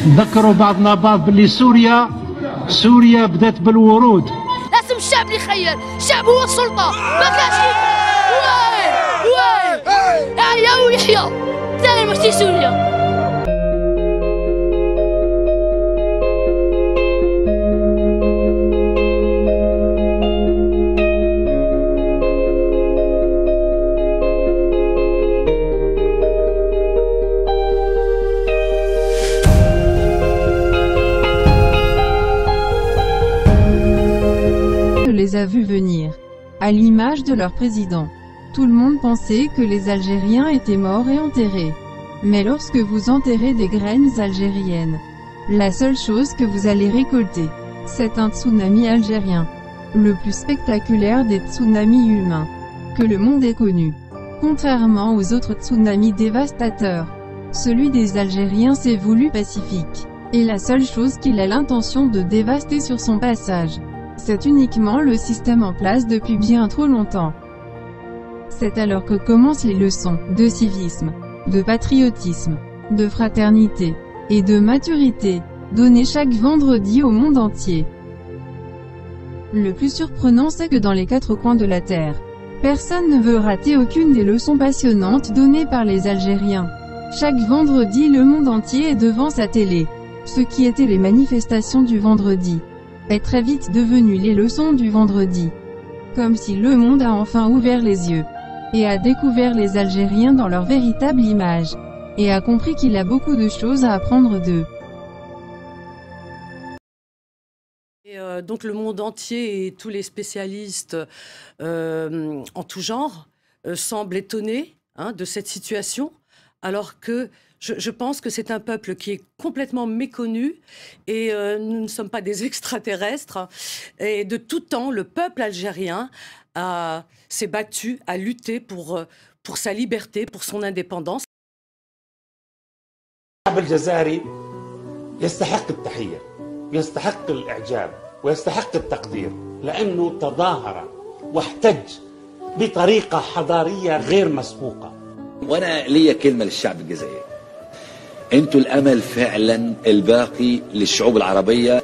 نذكروا بعضنا بعض باللي سوريا بدات بالورود. لازم الشعب اللي يخير، الشعب هو السلطة، ما كانش يحيى ويحيى ثاني مشتي سوريا. Les a vus venir. À l'image de leur président. Tout le monde pensait que les Algériens étaient morts et enterrés. Mais lorsque vous enterrez des graines algériennes, la seule chose que vous allez récolter, c'est un tsunami algérien. Le plus spectaculaire des tsunamis humains que le monde ait connu. Contrairement aux autres tsunamis dévastateurs, celui des Algériens s'est voulu pacifique. Et la seule chose qu'il a l'intention de dévaster sur son passage, c'est uniquement le système en place depuis bien trop longtemps. C'est alors que commencent les leçons de civisme, de patriotisme, de fraternité et de maturité, données chaque vendredi au monde entier. Le plus surprenant, c'est que dans les quatre coins de la Terre, personne ne veut rater aucune des leçons passionnantes données par les Algériens. Chaque vendredi, le monde entier est devant sa télé. Ce qui était les manifestations du vendredi est très vite devenu les leçons du vendredi. Comme si le monde a enfin ouvert les yeux et a découvert les Algériens dans leur véritable image, et a compris qu'il a beaucoup de choses à apprendre d'eux. Donc le monde entier et tous les spécialistes en tout genre semblent étonnés de cette situation, alors que je pense que c'est un peuple qui est complètement méconnu et nous ne sommes pas des extraterrestres. Et de tout temps, le peuple algérien s'est battu, a lutté pour sa liberté, pour son indépendance. الشعب الجزائري يستحق التحية، يستحق الإعجاب ويستحق التقدير لأنه تظاهر واحتج بطريقة حضارية غير مسبوقة. وأنا ليا كلمة للشعب الجزائري، أنتوا الأمل فعلا الباقي للشعوب العربية.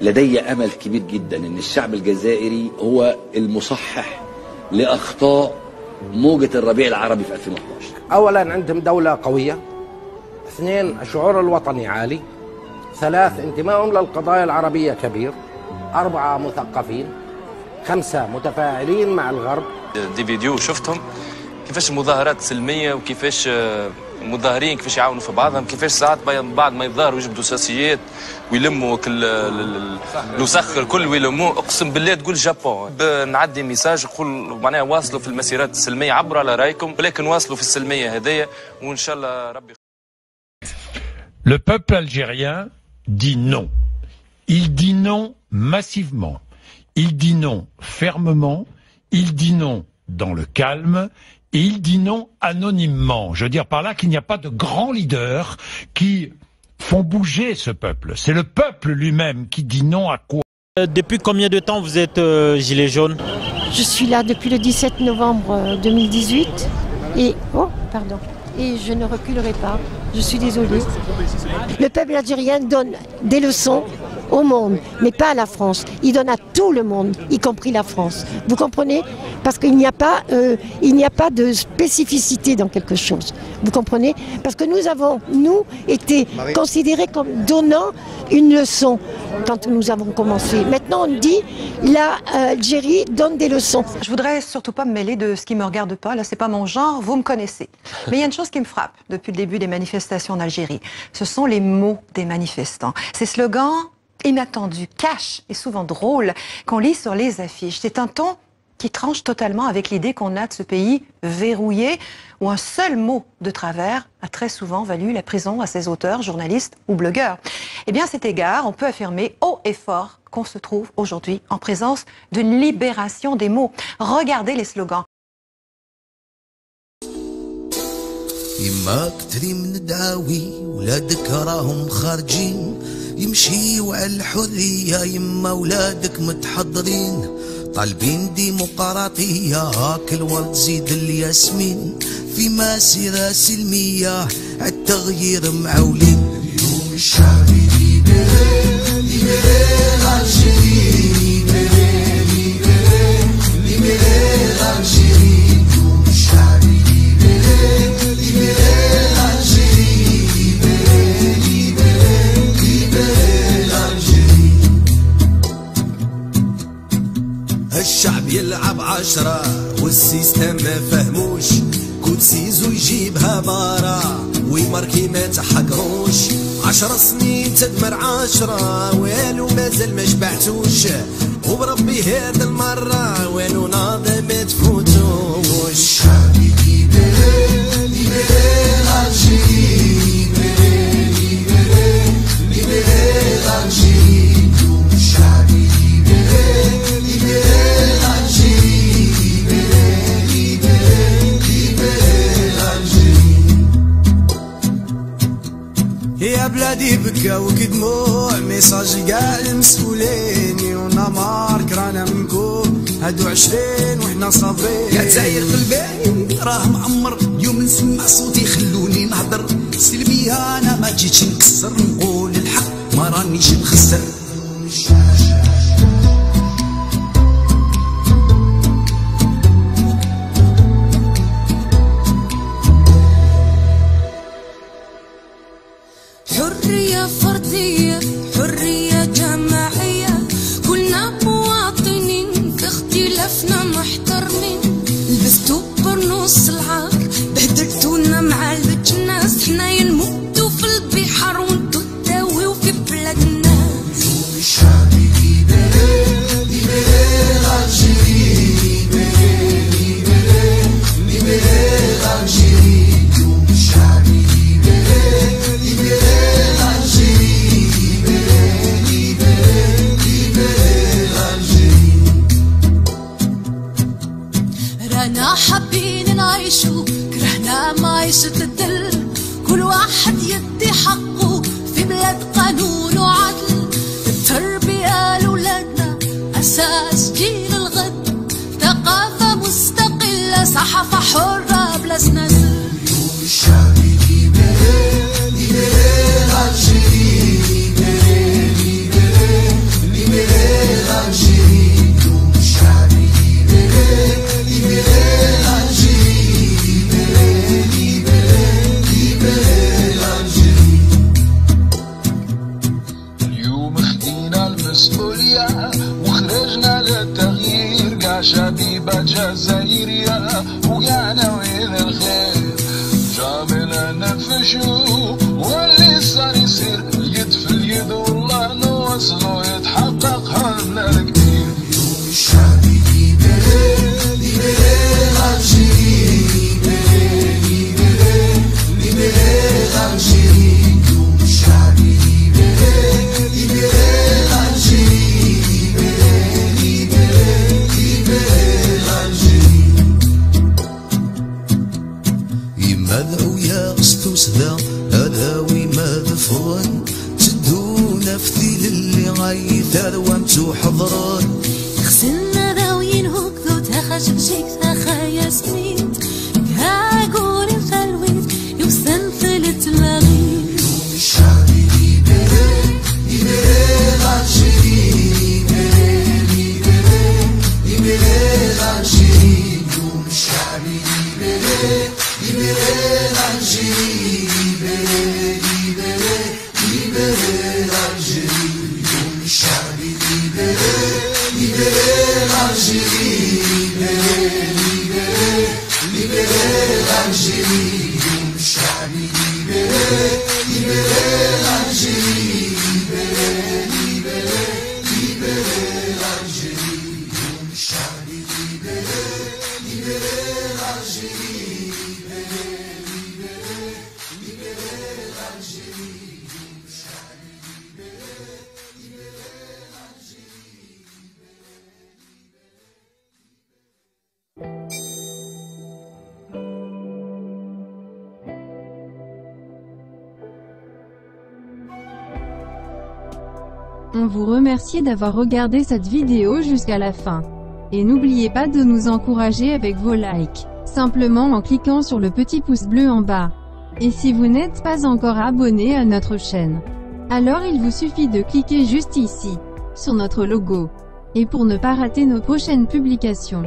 لدي أمل كبير جدا أن الشعب الجزائري هو المصحح لأخطاء موجة الربيع العربي في 2011. أولا عندهم دولة قوية، اثنين الشعور الوطني عالي، ثلاث انتمائهم للقضايا العربية كبير، أربعة مثقفين، خمسة متفاعلين مع الغرب. دي فيديو شفتهم كيفاش المظاهرات سلمية وكيفاش المظاهرين كيفاش يعاونوا في بعضهم، كيفاش ساعات بعد ما يتظاهروا يجبدوا ساسيات ويلموا الوسخ الكل ويلموه. اقسم بالله تقول جابون. نعدي ميساج نقول معناها واصلوا في المسيرات السلميه، عبروا على رايكم ولكن واصلوا في السلميه هذيا وان شاء الله ربي. Le peuple algérien dit non. Il dit non massivement. Il dit non fermement. Il dit non dans le calme. Et il dit non anonymement. Je veux dire par là qu'il n'y a pas de grands leaders qui font bouger ce peuple. C'est le peuple lui-même qui dit non à quoi. Depuis combien de temps vous êtes gilet jaune? Je suis là depuis le 17 novembre 2018 et je ne reculerai pas. Je suis désolée. Le peuple algérien donne des leçons au monde, mais pas à la France. Il donne à tout le monde, y compris la France. Vous comprenez? Parce qu'il n'y a pas, de spécificité dans quelque chose. Vous comprenez? Parce que nous avons, été considérés comme donnant une leçon quand nous avons commencé. Maintenant, on dit l'Algérie donne des leçons. Je voudrais surtout pas me mêler de ce qui me regarde pas. Là, c'est pas mon genre. Vous me connaissez. Mais il y a une chose qui me frappe depuis le début des manifestations en Algérie. Ce sont les mots des manifestants. Ces slogans inattendus, cash et souvent drôles qu'on lit sur les affiches. C'est un ton qui tranche totalement avec l'idée qu'on a de ce pays verrouillé où un seul mot de travers a très souvent valu la prison à ses auteurs, journalistes ou blogueurs. Eh bien, à cet égard, on peut affirmer haut et fort qu'on se trouve aujourd'hui en présence d'une libération des mots. Regardez les slogans. يما كتري من دعاوي ولادك راهم خارجين يمشيوا على الحرية يما ولادك متحضرين طالبين ديمقراطية هاك الورد زيد الياسمين في مسيرة سلمية عالتغيير معولين. الشعب يلعب عشرة والسيستم ما فهموش كوتسيزو يجيبها بارا ويماركي ما تحقروش 10 سنين تدمر 10 والو مازال ما شبعتوش وبربي هاد المرة والو ناضي ما تفوتوش شعبي ليبري ليبري الجيري ليبري ليبري ليبري الجيري شعبي ليبري ليبري يا بلادي بكاو كدموع ميساج كاع المسؤولين يونا مارك رانا منكم هادو 20 وحنا صابرين يا تاير قلبي راه معمر يوم نسمع صوتي خلوني نهضر سلمية انا ما جيتش نكسر نقول الحق ما رانيش نخسر حرية فردية حرية جماعية كلنا مواطنين في اختلافنا محترمين لبستو برنص العار بهدلتونا مع الناس حنايا نموتو في البحر وانتو تداويو في بلادنا شعبي ليبري ليبري الجيري ليبري ليبري ليبري الجيري شعبي ليبري ليبري رانا حابين نعيشو كرهنا معيشة الدل كل واحد يدي حقه في بلاد قانون وعدل التربية لولادنا أساس جيل الغد ثقافة مستقلة صحافة حرة بلا سناسل شعبي ليبري ليبري الجيري ليبري ليبري ليبري الجيري شعبي ليبري اليوم خدينا المسؤولية وخرجنا للتغيير كاع شبيبة جزائرية وكاع ناويين الخير جامل نفشو واللي صار يصير اليد في اليد والله نوصلو يتحقق حلمنا الكبير شعبي ليبري ليبري الجيري ليبري ليبري ليبري الجيري شعبي ليبري ليبري الجيري ليبري ليبري ليبري الجيري يماذا يا قسطوس ذا هذا وماذا فغن تدونا في ذيل اللي غايثار وامتو حضران خسلنا راويين هكذو تاخش بشيك تاخا ياسمين كاقول الخلويت يوسن ثلت مغيب شعبي ليبري ليبري الجيري ليبري ليبري ليبري الجيري شعبي ليبري ليبري الجيري ليبري ليبري ليبري الجيري شعبي ليبري ليبري الجيري ليبري ليبري الجيري شعبي ليبري ليبري الجيري ليبري ليبري الجيري شعبي ليبري ليبري الجيري On vous remercie d'avoir regardé cette vidéo jusqu'à la fin. Et n'oubliez pas de nous encourager avec vos likes, simplement en cliquant sur le petit pouce bleu en bas. Et si vous n'êtes pas encore abonné à notre chaîne, Alors il vous suffit de cliquer juste ici, sur notre logo. Et pour ne pas rater nos prochaines publications,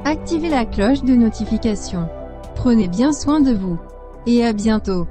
activez la cloche de notification. Prenez bien soin de vous. Et à bientôt.